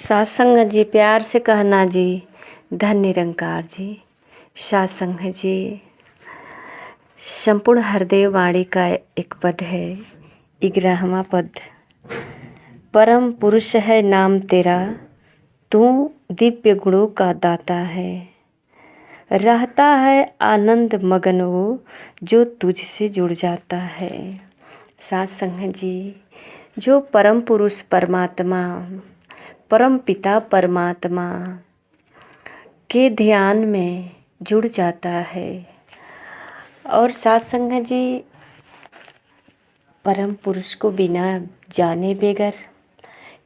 सासंग जी प्यार से कहना जी, धन निरंकार जी। सासंग जी संपूर्ण हृदय वाणी का एक पद है, 11वां पद। परम पुरुष है नाम तेरा, तू दिव्य गुणों का दाता है। रहता है आनंद मगन वो, जो तुझसे जुड़ जाता है। सासंग जी जो परम पुरुष परमात्मा, परम पिता परमात्मा के ध्यान में जुड़ जाता है। और सासंग जी परम पुरुष को बिना जाने बगैर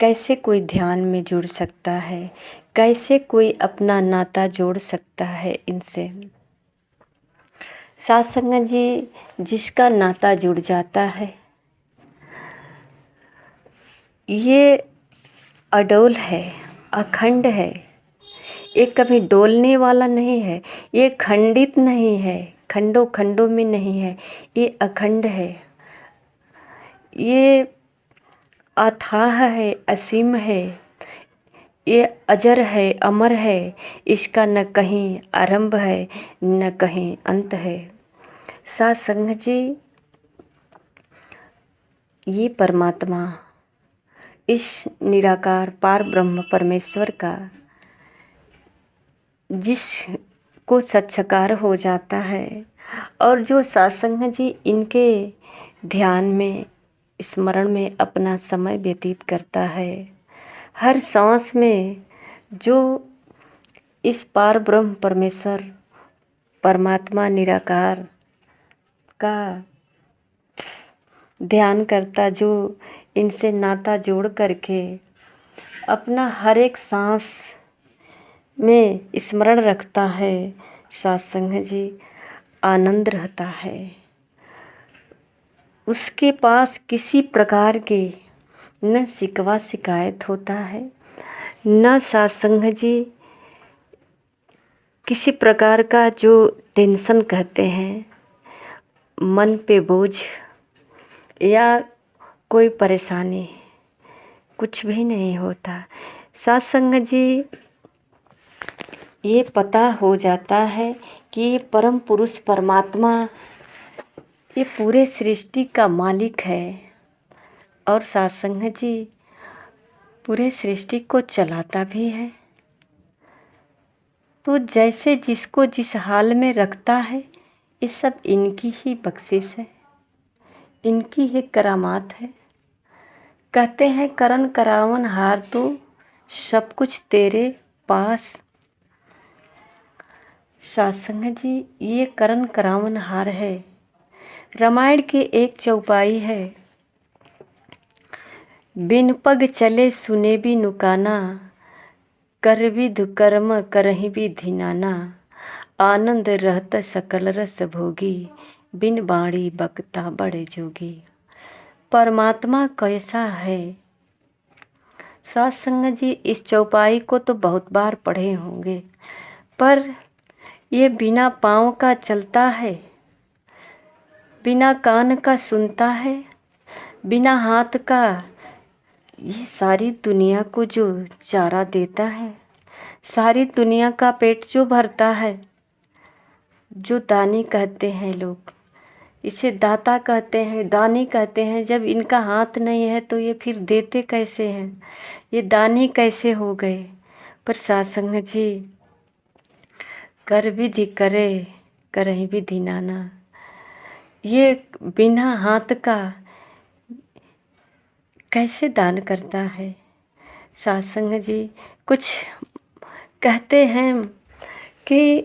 कैसे कोई ध्यान में जुड़ सकता है, कैसे कोई अपना नाता जोड़ सकता है इनसे। सासंग जी जिसका नाता जुड़ जाता है ये अडोल है, अखंड है। ये कभी डोलने वाला नहीं है, ये खंडित नहीं है, खंडों खंडों में नहीं है, ये अखंड है। ये अथाह है, असीम है, ये अजर है, अमर है। इसका न कहीं आरंभ है न कहीं अंत है। सासंग जी ये परमात्मा, इस निराकार पार ब्रह्म परमेश्वर का जिसको साक्षात्कार हो जाता है और जो सासंग जी इनके ध्यान में स्मरण में अपना समय व्यतीत करता है, हर सांस में जो इस पार ब्रह्म परमेश्वर परमात्मा निराकार का ध्यान करता, जो इनसे नाता जोड़ करके अपना हर एक सांस में स्मरण रखता है, सासंग जी आनंद रहता है। उसके पास किसी प्रकार के न शिकवा शिकायत होता है, न सासंग जी किसी प्रकार का जो टेंशन कहते हैं, मन पे बोझ या कोई परेशानी कुछ भी नहीं होता। सासंग जी ये पता हो जाता है कि ये परम पुरुष परमात्मा ये पूरे सृष्टि का मालिक है और सासंग जी पूरे सृष्टि को चलाता भी है। तो जैसे जिसको जिस हाल में रखता है, ये सब इनकी ही बख्शिश है, इनकी ही करामात है। कहते हैं करन करावन हार तो सब कुछ तेरे पास। सासंग जी ये करन करावन हार है। रामायण की एक चौपाई है, बिन पग चले सुने भी नुकाना, कर विध कर्म करहि भी धिनाना, आनंद रहत सकल रस भोगी, बिन बाणी बकता बड़े जोगी। परमात्मा कैसा है? सासंग जी इस चौपाई को तो बहुत बार पढ़े होंगे, पर ये बिना पाँव का चलता है, बिना कान का सुनता है, बिना हाथ का ये सारी दुनिया को जो चारा देता है, सारी दुनिया का पेट जो भरता है, जो दानी कहते हैं लोग, इसे दाता कहते हैं, दानी कहते हैं। जब इनका हाथ नहीं है तो ये फिर देते कैसे हैं, ये दानी कैसे हो गए? पर सासंग जी कर विधि करे करहि विधि नाना, ये बिना हाथ का कैसे दान करता है? सासंग जी कुछ कहते हैं कि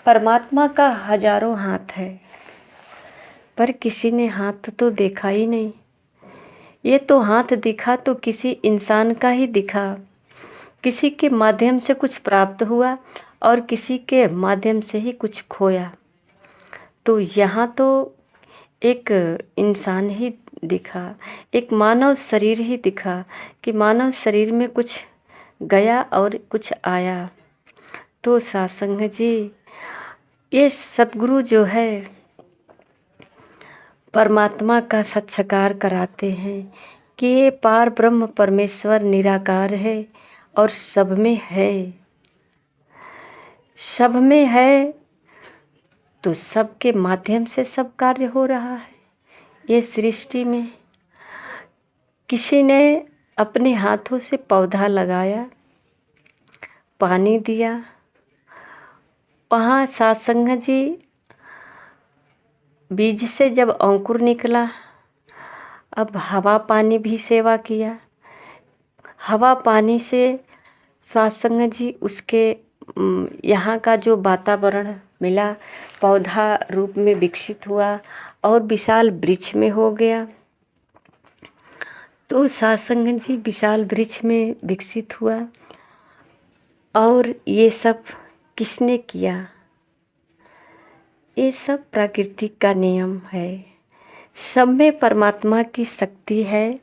परमात्मा का हजारों हाथ है, पर किसी ने हाथ तो देखा ही नहीं। ये तो हाथ दिखा तो किसी इंसान का ही दिखा, किसी के माध्यम से कुछ प्राप्त हुआ और किसी के माध्यम से ही कुछ खोया। तो यहाँ तो एक इंसान ही दिखा, एक मानव शरीर ही दिखा कि मानव शरीर में कुछ गया और कुछ आया। तो सासंग जी ये सतगुरु जो है परमात्मा का साक्षात्कार कराते हैं, कि ये पार ब्रह्म परमेश्वर निराकार है और सब में है। सब में है तो सबके माध्यम से सब कार्य हो रहा है। ये सृष्टि में किसी ने अपने हाथों से पौधा लगाया, पानी दिया, वहाँ सत्संग जी बीज से जब अंकुर निकला, अब हवा पानी भी सेवा किया। हवा पानी से सत्संग जी उसके यहाँ का जो वातावरण मिला, पौधा रूप में विकसित हुआ और विशाल वृक्ष में हो गया। तो सत्संग जी विशाल वृक्ष में विकसित हुआ। और ये सब किसने किया? ये सब प्रकृति का नियम है। सब में परमात्मा की शक्ति है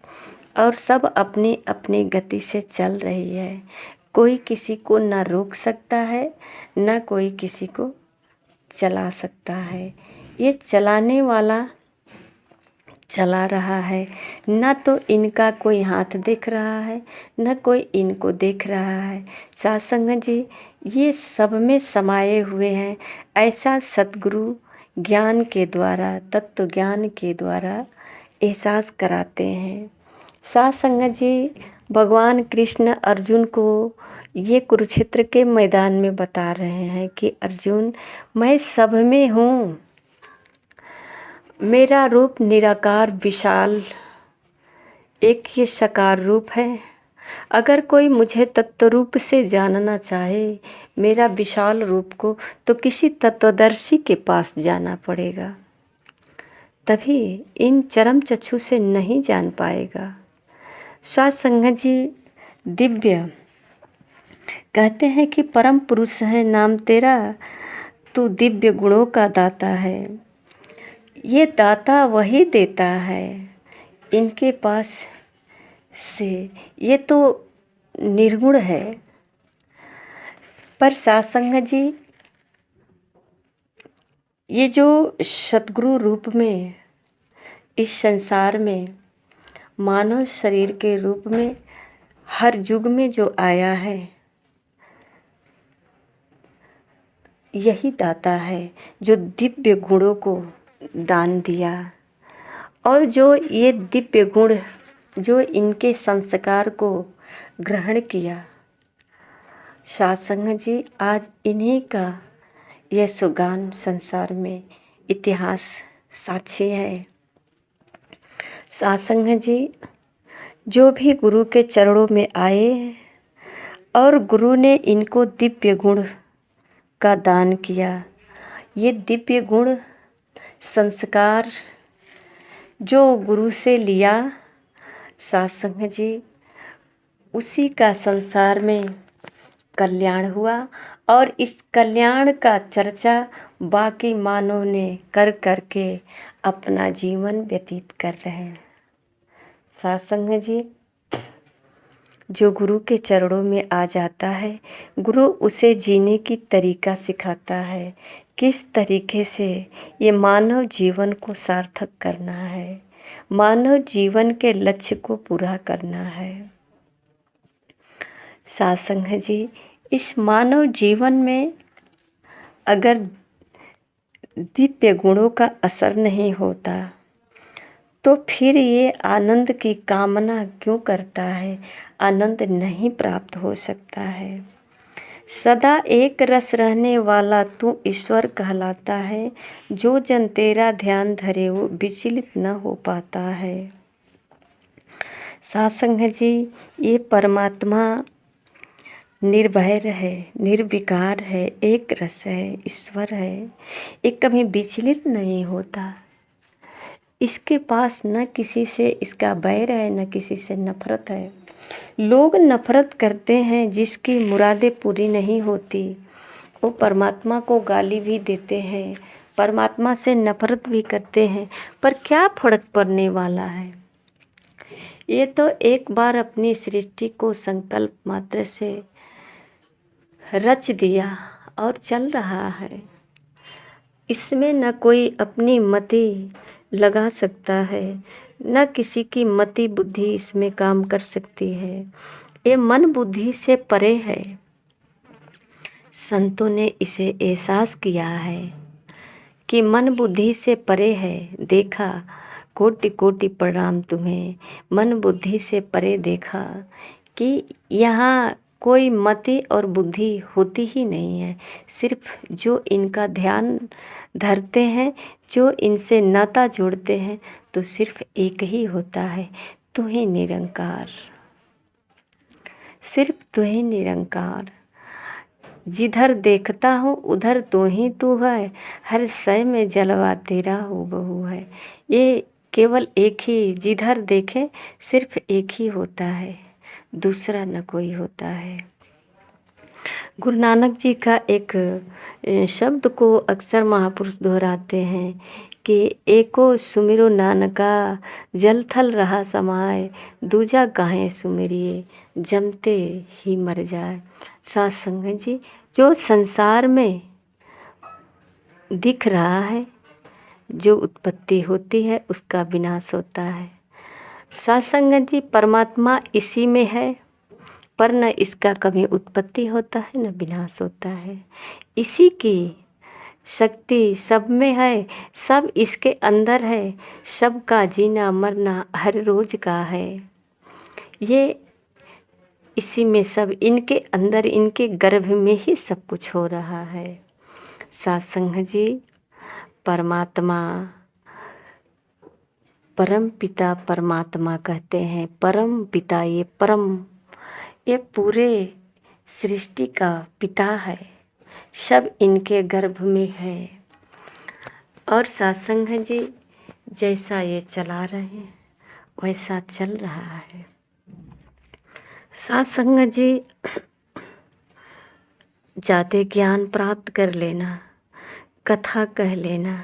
और सब अपनी अपनी गति से चल रही है। कोई किसी को ना रोक सकता है, ना कोई किसी को चला सकता है। ये चलाने वाला चला रहा है। न तो इनका कोई हाथ देख रहा है, न कोई इनको देख रहा है। सत्संग जी ये सब में समाये हुए हैं। ऐसा सतगुरु ज्ञान के द्वारा, तत्व ज्ञान के द्वारा एहसास कराते हैं। सत्संग जी भगवान कृष्ण अर्जुन को ये कुरुक्षेत्र के मैदान में बता रहे हैं कि अर्जुन, मैं सब में हूँ। मेरा रूप निराकार विशाल एक ही साकार रूप है। अगर कोई मुझे तत्व रूप से जानना चाहे, मेरा विशाल रूप को, तो किसी तत्वदर्शी के पास जाना पड़ेगा, तभी इन चरम चक्षु से नहीं जान पाएगा। सत्संग जी दिव्य कहते हैं कि परम पुरुष है नाम तेरा, तू दिव्य गुणों का दाता है। ये दाता वही देता है, इनके पास से ये तो निर्गुण है। पर सत्संग जी ये जो सतगुरु रूप में इस संसार में मानव शरीर के रूप में हर युग में जो आया है, यही दाता है जो दिव्य गुणों को दान दिया। और जो ये दिव्य गुण जो इनके संस्कार को ग्रहण किया, सत्संग जी आज इन्हीं का यह सुगान संसार में इतिहास साक्षी है। सत्संग जी जो भी गुरु के चरणों में आए और गुरु ने इनको दिव्य गुण का दान किया, ये दिव्य गुण संस्कार जो गुरु से लिया सत्संग जी, उसी का संसार में कल्याण हुआ। और इस कल्याण का चर्चा बाकी मानव ने कर करके अपना जीवन व्यतीत कर रहे हैं। सत्संग जी जो गुरु के चरणों में आ जाता है, गुरु उसे जीने की तरीका सिखाता है, किस तरीके से ये मानव जीवन को सार्थक करना है, मानव जीवन के लक्ष्य को पूरा करना है। सत्संग जी इस मानव जीवन में अगर दिव्य गुणों का असर नहीं होता, तो फिर ये आनंद की कामना क्यों करता है? आनंद नहीं प्राप्त हो सकता है। सदा एक रस रहने वाला तू ईश्वर कहलाता है। जो जन तेरा ध्यान धरे वो विचलित न हो पाता है। सत्संग जी ये परमात्मा निर्भय है, निर्विकार है, एक रस है, ईश्वर है। ये कभी विचलित नहीं होता। इसके पास न किसी से इसका बैर है, न किसी से नफरत है। लोग नफरत करते हैं जिसकी मुरादें पूरी नहीं होती, वो परमात्मा को गाली भी देते हैं, परमात्मा से नफरत भी करते हैं, पर क्या फर्क पड़ने वाला है? ये तो एक बार अपनी सृष्टि को संकल्प मात्र से रच दिया और चल रहा है। इसमें न कोई अपनी मति लगा सकता है, न किसी की मति बुद्धि इसमें काम कर सकती है। ये मन बुद्धि से परे है। संतों ने इसे एहसास किया है कि मन बुद्धि से परे है। देखा, कोटि कोटि प्रणाम तुम्हें, मन बुद्धि से परे देखा कि यहाँ कोई मति और बुद्धि होती ही नहीं है। सिर्फ जो इनका ध्यान धरते हैं, जो इनसे नाता जोड़ते हैं, तो सिर्फ एक ही होता है, तू ही निरंकार, सिर्फ तू ही निरंकार। जिधर देखता हूँ उधर तू ही तू है, हर शय में जलवा तेरा हूबहू है। ये केवल एक ही, जिधर देखे सिर्फ एक ही होता है, दूसरा न कोई होता है। गुरु नानक जी का एक शब्द को अक्सर महापुरुष दोहराते हैं कि एको सुमिरो नानका जल थल रहा समाए, दूजा काहे सुमिरिए जमते ही मर जाए। साथ संगत जी, जो संसार में दिख रहा है, जो उत्पत्ति होती है उसका विनाश होता है। साथ संगत जी, परमात्मा इसी में है, पर न इसका कभी उत्पत्ति होता है न विनाश होता है। इसी की शक्ति सब में है, सब इसके अंदर है, सबका जीना मरना हर रोज का है। ये इसी में सब, इनके अंदर, इनके गर्भ में ही सब कुछ हो रहा है। सत्संग जी, परमात्मा, परम पिता परमात्मा कहते हैं। परम पिता, ये परम, ये पूरे सृष्टि का पिता है, सब इनके गर्भ में है। और सत्संग जी, जैसा ये चला रहे हैं वैसा चल रहा है। सत्संग जी, जाते ज्ञान प्राप्त कर लेना, कथा कह लेना,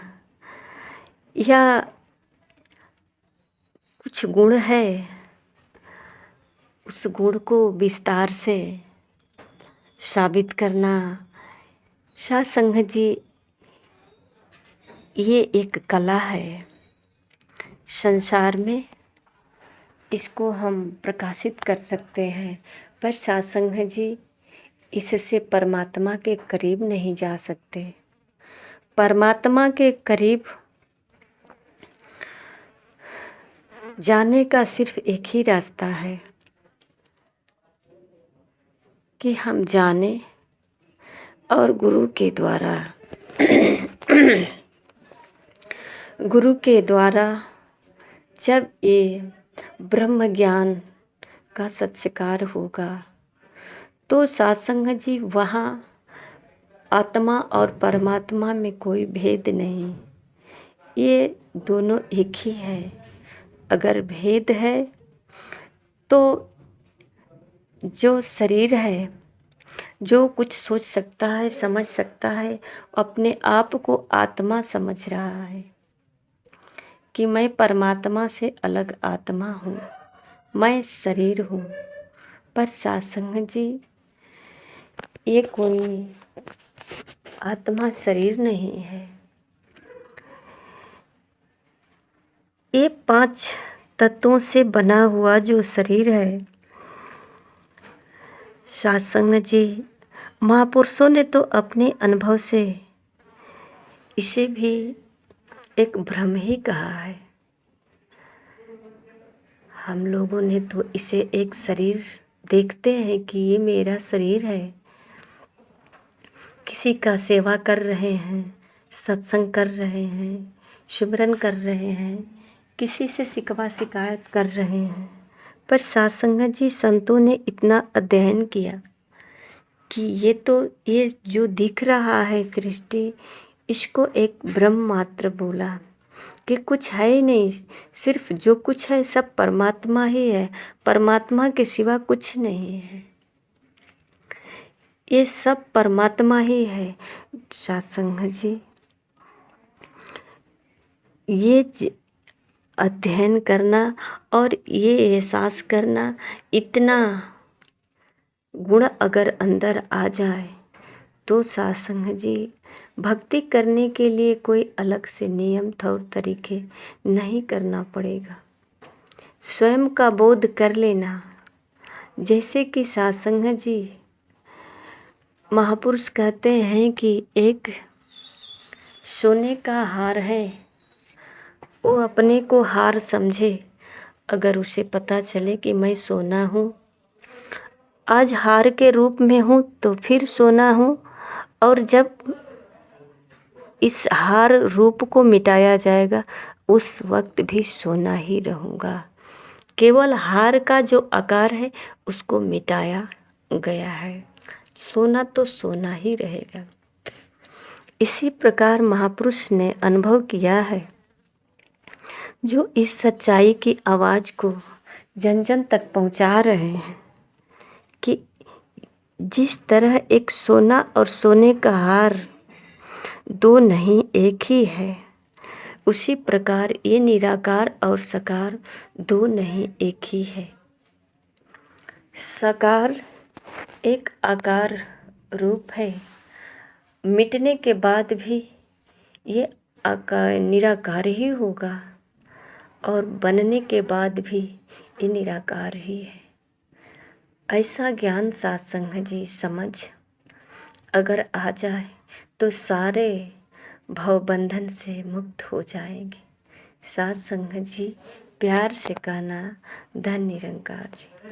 या कुछ गुण है उस गुण को विस्तार से साबित करना, सत्संग जी, ये एक कला है। संसार में इसको हम प्रकाशित कर सकते हैं, पर सत्संग जी, इससे परमात्मा के करीब नहीं जा सकते। परमात्मा के करीब जाने का सिर्फ एक ही रास्ता है कि हम जाने और गुरु के द्वारा गुरु के द्वारा जब ये ब्रह्म ज्ञान का सत्कार होगा तो सत्संग जी, वहाँ आत्मा और परमात्मा में कोई भेद नहीं, ये दोनों एक ही है। अगर भेद है तो जो शरीर है, जो कुछ सोच सकता है, समझ सकता है, अपने आप को आत्मा समझ रहा है कि मैं परमात्मा से अलग आत्मा हूँ, मैं शरीर हूँ। पर सत्संग जी, ये कोई आत्मा शरीर नहीं है। ये 5 तत्वों से बना हुआ जो शरीर है, सत्संग जी, महापुरुषों ने तो अपने अनुभव से इसे भी एक भ्रम ही कहा है। हम लोगों ने तो इसे एक शरीर देखते हैं कि ये मेरा शरीर है। किसी का सेवा कर रहे हैं, सत्संग कर रहे हैं, सिमरन कर रहे हैं, किसी से शिकवा शिकायत कर रहे हैं। पर सत्संग जी, संतों ने इतना अध्ययन किया कि ये जो दिख रहा है सृष्टि, इसको एक ब्रह्म मात्र बोला कि कुछ है ही नहीं, सिर्फ जो कुछ है सब परमात्मा ही है, परमात्मा के सिवा कुछ नहीं है, ये सब परमात्मा ही है। सत्संग जी, ये अध्ययन करना और ये एहसास करना, इतना गुण अगर अंदर आ जाए तो सत्संग जी, भक्ति करने के लिए कोई अलग से नियम तौर तरीके नहीं करना पड़ेगा। स्वयं का बोध कर लेना। जैसे कि सत्संग जी महापुरुष कहते हैं कि एक सोने का हार है, वो अपने को हार समझे। अगर उसे पता चले कि मैं सोना हूँ, आज हार के रूप में हूँ तो फिर सोना हूँ, और जब इस हार रूप को मिटाया जाएगा उस वक्त भी सोना ही रहूँगा। केवल हार का जो आकार है उसको मिटाया गया है, सोना तो सोना ही रहेगा। इसी प्रकार महापुरुष ने अनुभव किया है। जो इस सच्चाई की आवाज़ को जन जन तक पहुंचा रहे हैं कि जिस तरह एक सोना और सोने का हार दो नहीं एक ही है, उसी प्रकार ये निराकार और साकार दो नहीं एक ही है। साकार एक आकार रूप है, मिटने के बाद भी ये आकार निराकार ही होगा, और बनने के बाद भी ये निराकार ही है। ऐसा ज्ञान सत्संग जी समझ अगर आ जाए तो सारे भवबंधन से मुक्त हो जाएंगे। सत्संग जी प्यार से कहना, धन निरंकार जी।